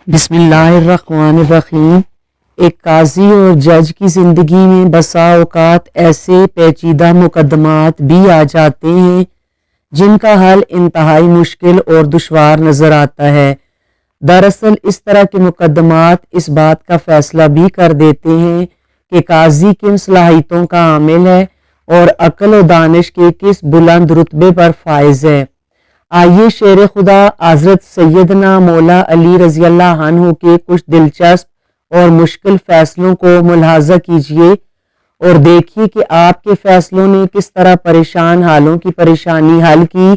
بسم اللہ الرحمن الرحیم۔ ایک قاضی اور جج کی زندگی میں بسا اوقات ایسے پیچیدہ مقدمات بھی آ جاتے ہیں جن کا حل انتہائی مشکل اور دشوار نظر آتا ہے۔ دراصل اس طرح کے مقدمات اس بات کا فیصلہ بھی کر دیتے ہیں کہ قاضی کن صلاحیتوں کا حامل ہے اور عقل و دانش کے کس بلند رتبے پر فائز ہے۔ آئیے شیر خدا حضرت سیدنا مولا علی رضی اللہ عنہ کے کچھ دلچسپ اور مشکل فیصلوں کو ملاحظہ کیجیے اور دیکھیے کہ آپ کے فیصلوں نے کس طرح پریشان حالوں کی پریشانی حل کی،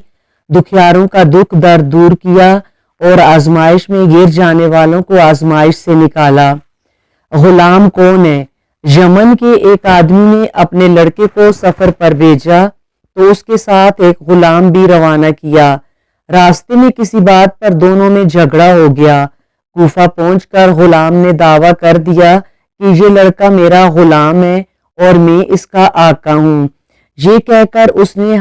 دکھیاروں کا دکھ درد دور کیا اور آزمائش میں گر جانے والوں کو آزمائش سے نکالا۔ غلام کون ہے؟ یمن کے ایک آدمی نے اپنے لڑکے کو سفر پر بھیجا تو اس کے ساتھ ایک غلام بھی روانہ کیا۔ راستے میں کسی بات پر دونوں میں جھگڑا ہو گیا۔ کوفہ پہنچ کر غلام نے دعویٰ کر دیا کہ یہ لڑکا میرا غلام ہے اور میں اس کا آقا ہوں۔ یہ کہہ کر اس نے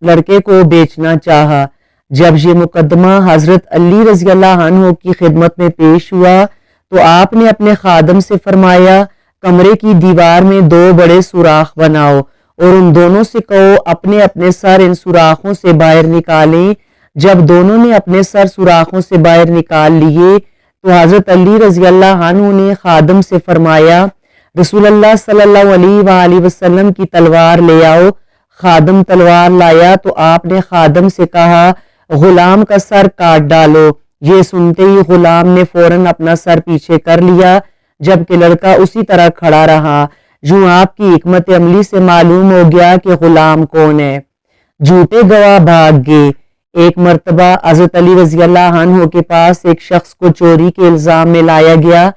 لڑکے کو بیچنا چاہا۔ جب یہ مقدمہ حضرت علی رضی اللہ عنہ کی خدمت میں پیش ہوا تو آپ نے اپنے خادم سے فرمایا، کمرے کی دیوار میں 2 بڑے سوراخ بناؤ اور ان دونوں سے کہو اپنے اپنے سر ان سوراخوں سے باہر نکالیں۔ جب دونوں نے اپنے سر سوراخوں سے باہر نکال لیے تو حضرت علی رضی اللہ عنہ نے خادم سے فرمایا، رسول اللہ صلی اللہ علیہ وآلہ وسلم کی تلوار لے آؤ۔ خادم تلوار لایا تو آپ نے خادم سے کہا، غلام کا سر کاٹ ڈالو۔ یہ سنتے ہی غلام نے فوراً اپنا سر پیچھے کر لیا جبکہ لڑکا اسی طرح کھڑا رہا۔ یوں آپ کی حکمت عملی سے معلوم ہو گیا کہ غلام کون ہے۔ جھوٹے گواہ بھاگ گئے۔ ایک مرتبہ حضرت علی رضی اللہ عنہ کے پاس ایک شخص کو چوری کے الزام میں لایا گیا۔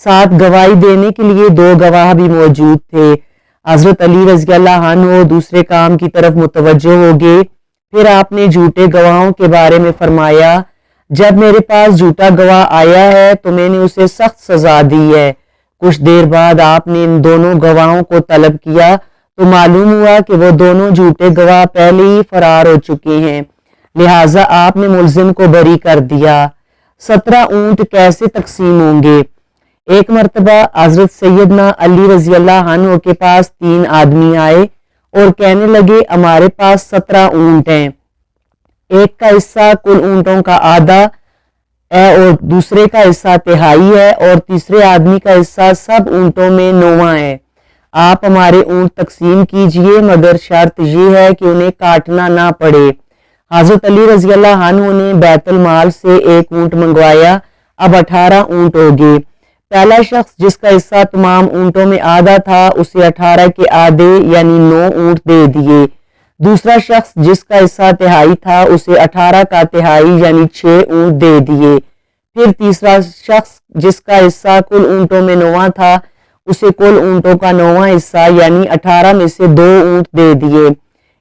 ساتھ گواہی دینے کے لیے 2 گواہ بھی موجود تھے۔ حضرت علی رضی اللہ عنہ دوسرے کام کی طرف متوجہ ہو گئے۔ پھر آپ نے جھوٹے گواہوں کے بارے میں فرمایا، جب میرے پاس جھوٹا گواہ آیا ہے تو میں نے اسے سخت سزا دی ہے۔ کچھ دیر بعد آپ نے ان دونوں گواہوں کو طلب کیا تو معلوم ہوا کہ وہ دونوں جھوٹے گواہ پہلے ہی فرار ہو چکے ہیں، لہٰذا آپ نے ملزم کو بری کر دیا۔ 17 اونٹ کیسے تقسیم ہوں گے؟ ایک مرتبہ حضرت سیدنا علی رضی اللہ عنہ کے پاس 3 آدمی آئے اور کہنے لگے، ہمارے پاس 17 اونٹ ہیں، ایک کا حصہ کل اونٹوں کا آدھا ہے اور دوسرے کا حصہ تہائی ہے اور تیسرے آدمی کا حصہ سب اونٹوں میں 9واں ہے۔ آپ ہمارے اونٹ تقسیم کیجئے مگر شرط یہ ہے کہ انہیں کاٹنا نہ پڑے۔ حضرت علی رضی اللہ عنہ نے بیت المال سے 1 اونٹ منگوایا، اب 18 اونٹ ہو گئے۔ پہلا شخص جس کا حصہ تمام اونٹوں میں آدھا تھا اسے 18 کے آدھے یعنی 9 اونٹ دے دیے۔ دوسرا شخص جس کا حصہ تہائی تھا اسے 18 کا تہائی یعنی 6 اونٹ دے دیے۔ پھر تیسرا شخص جس کا حصہ کل اونٹوں میں 9واں تھا اسے کل اونٹوں کا 9واں حصہ یعنی 18 میں سے 2 اونٹ دے دیے۔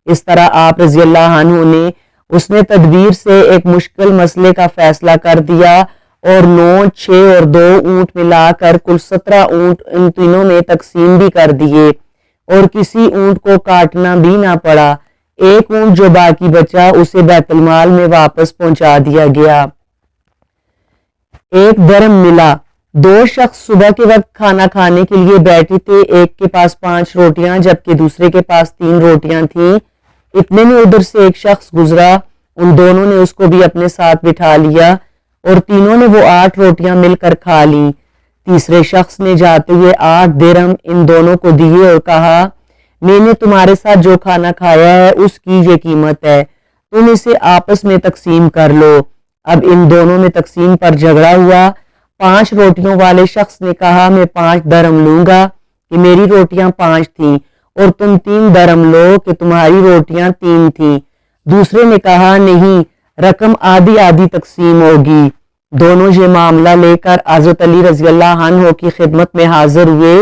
اس طرح آپ رضی اللہ عنہ نے اس نے تدبیر سے ایک مشکل مسئلے کا فیصلہ کر دیا اور 9، 6 اور 2 اونٹ ملا کر کل 17 اونٹ ان تینوں میں تقسیم بھی کر دیے اور کسی اونٹ کو کاٹنا بھی نہ پڑا۔ ایک اونٹ جو باقی بچا اسے بیت المال میں واپس پہنچا دیا گیا۔ ایک درم ملا۔ 2 شخص صبح کے وقت کھانا کھانے کے لیے بیٹھے تھے، ایک کے پاس 5 روٹیاں جبکہ دوسرے کے پاس 3 روٹیاں تھیں۔ اتنے میں ادھر سے ایک شخص گزرا، ان دونوں نے اس کو بھی اپنے ساتھ بٹھا لیا اور تینوں نے وہ 8 روٹیاں مل کر کھا لیں۔ تیسرے شخص نے جاتے ہوئے 8 درم ان دونوں کو دیے اور کہا، میں نے تمہارے ساتھ جو کھانا کھایا ہے اس کی یہ قیمت ہے، تم اسے آپس میں تقسیم کر لو۔ اب ان دونوں میں تقسیم پر جھگڑا ہوا۔ 5 روٹیوں والے شخص نے کہا، میں 5 درم لوں گا کہ میری روٹیاں 5 تھیں اور تم 3 درم لو کہ تمہاری روٹیاں 3 تھیں۔ دوسرے نے کہا، نہیں، رقم آدھی آدھی تقسیم ہوگی۔ دونوں یہ معاملہ لے کر حضرت علی رضی اللہ عنہ کی خدمت میں حاضر ہوئے۔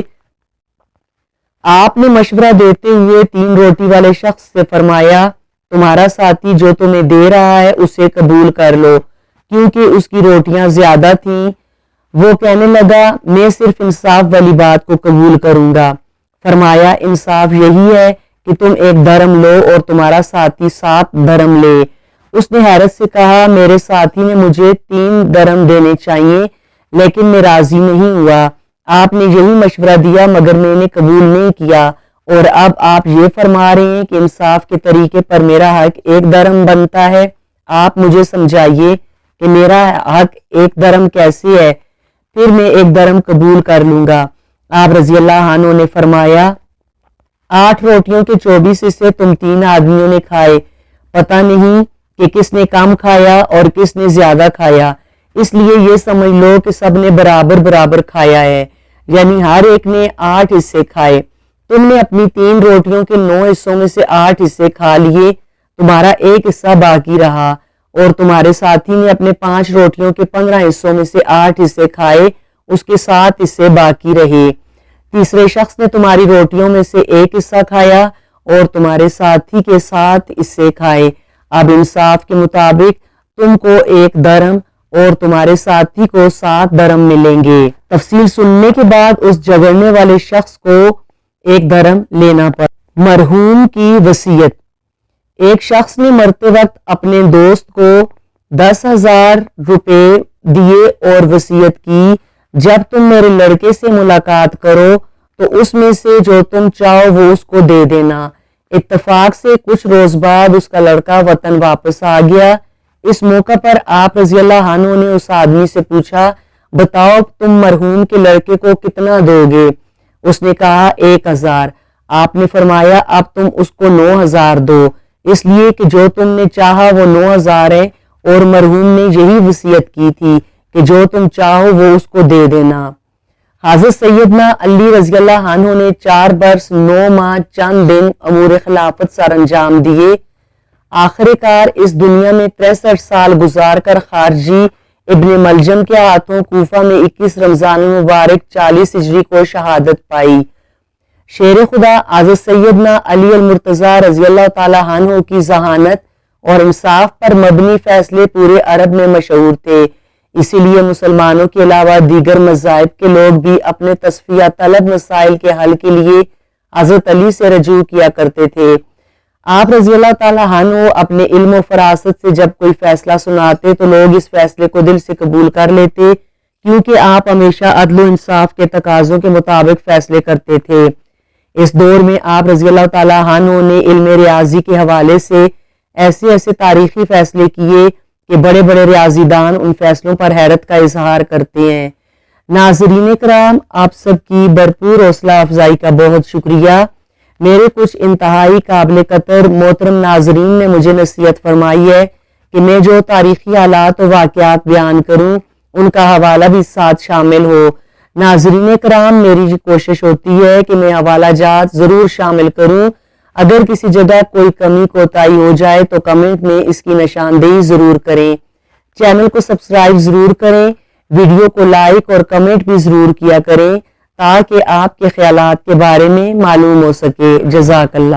آپ نے مشورہ دیتے ہوئے 3 روٹی والے شخص سے فرمایا، تمہارا ساتھی جو تمہیں دے رہا ہے اسے قبول کر لو کیونکہ اس کی روٹیاں زیادہ تھیں۔ وہ کہنے لگا، میں صرف انصاف والی بات کو قبول کروں گا۔ فرمایا، انصاف یہی ہے کہ تم 1 درم لو اور تمہارا ساتھی 7 درم لے۔ اس نے حیرت سے کہا، میرے ساتھی نے مجھے 3 درم دینے چاہیے لیکن میں راضی نہیں ہوا۔ آپ نے یہی مشورہ دیا مگر میں نے قبول نہیں کیا، اور اب آپ یہ فرما رہے ہیں کہ انصاف کے طریقے پر میرا حق 1 درہم بنتا ہے۔ آپ مجھے سمجھائیے کہ میرا حق 1 درہم کیسے ہے، پھر میں 1 درہم قبول کر لوں گا۔ آپ رضی اللہ عنہ نے فرمایا 8 روٹیوں کے 24 حصے تم 3 آدمیوں نے کھائے، پتہ نہیں کہ کس نے کم کھایا اور کس نے زیادہ کھایا، اس لیے یہ سمجھ لو کہ سب نے برابر برابر کھایا ہے، یعنی ہر ایک نے 8 حصے کھائے۔ تم نے اپنی 3 روٹیوں کے 9 حصوں میں سے 8 حصے کھا لیے، تمہارا 1 حصہ باقی رہا، اور تمہارے ساتھی نے اپنے 5 روٹیوں کے 15 حصوں میں سے 8 حصے کھائے، اس کے 7 حصے باقی رہے۔ تیسرے شخص نے تمہاری روٹیوں میں سے 1 حصہ کھایا اور تمہارے ساتھی کے 7 حصے کھائے۔ اب انصاف کے مطابق تم کو 1 درہم اور تمہارے ساتھی کو 7 درہم ملیں گے۔ تفصیل سننے کے بعد اس جھگڑنے والے شخص کو 1 درہم لینا پڑا۔ مرحوم کی وصیت۔ ایک شخص نے مرتے وقت اپنے دوست کو 10,000 روپے دیے اور وصیت کی جب تم میرے لڑکے سے ملاقات کرو تو اس میں سے جو تم چاہو وہ اس کو دے دینا۔ اتفاق سے کچھ روز بعد اس کا لڑکا وطن واپس آ گیا۔ اس موقع پر آپ رضی اللہ عنہ نے اس آدمی سے پوچھا بتاؤ تم مرحوم کے لڑکے کو کتنا دو گے؟ اس نے کہا 1,000۔ آپ نے فرمایا اب تم اس کو 9,000 دو، اس لیے کہ جو تم نے چاہا وہ 9,000 ہے اور مرحوم نے یہی وصیت کی تھی کہ جو تم چاہو وہ اس کو دے دینا۔ حضرت سیدنا علی رضی اللہ عنہ نے 4 برس 9 ماہ چند دن امور خلافت سر انجام دیے۔ آخر کار اس دنیا میں 63 سال گزار کر خارجی ابن ملجم کے ہاتھوں کوفہ میں 21 رمضان مبارک 40 ہجری کو شہادت پائی۔ شیر خدا حضرت سیدنا علی المرتضیٰ رضی اللہ تعالی عنہ کی ذہانت اور انصاف پر مبنی فیصلے پورے عرب میں مشہور تھے، اسی لیے مسلمانوں کے علاوہ دیگر مذاہب کے لوگ بھی اپنے تصفیہ طلب مسائل کے حل کے لیے حضرت علی سے رجوع کیا کرتے تھے۔ آپ رضی اللہ تعالی عنہ اپنے علم و فراست سے جب کوئی فیصلہ سناتے تو لوگ اس فیصلے کو دل سے قبول کر لیتے، کیونکہ آپ ہمیشہ عدل و انصاف کے تقاضوں کے مطابق فیصلے کرتے تھے۔ اس دور میں آپ رضی اللہ تعالی عنہ نے علم ریاضی کے حوالے سے ایسے تاریخی فیصلے کیے کہ بڑے بڑے ریاضی دان ان فیصلوں پر حیرت کا اظہار کرتے ہیں۔ ناظرین کرام، آپ سب کی بھرپور حوصلہ افزائی کا بہت شکریہ۔ میرے کچھ انتہائی قابل قدر محترم ناظرین نے مجھے نصیحت فرمائی ہے کہ میں جو تاریخی حالات و واقعات بیان کروں ان کا حوالہ بھی ساتھ شامل ہو۔ ناظرین کرام، میری کوشش ہوتی ہے کہ میں حوالہ جات ضرور شامل کروں۔ اگر کسی جگہ کوئی کمی کوتاہی ہو جائے تو کمنٹ میں اس کی نشاندہی ضرور کریں۔ چینل کو سبسکرائب ضرور کریں، ویڈیو کو لائک اور کمنٹ بھی ضرور کیا کریں تاکہ آپ کے خیالات کے بارے میں معلوم ہو سکے۔ جزاک اللہ۔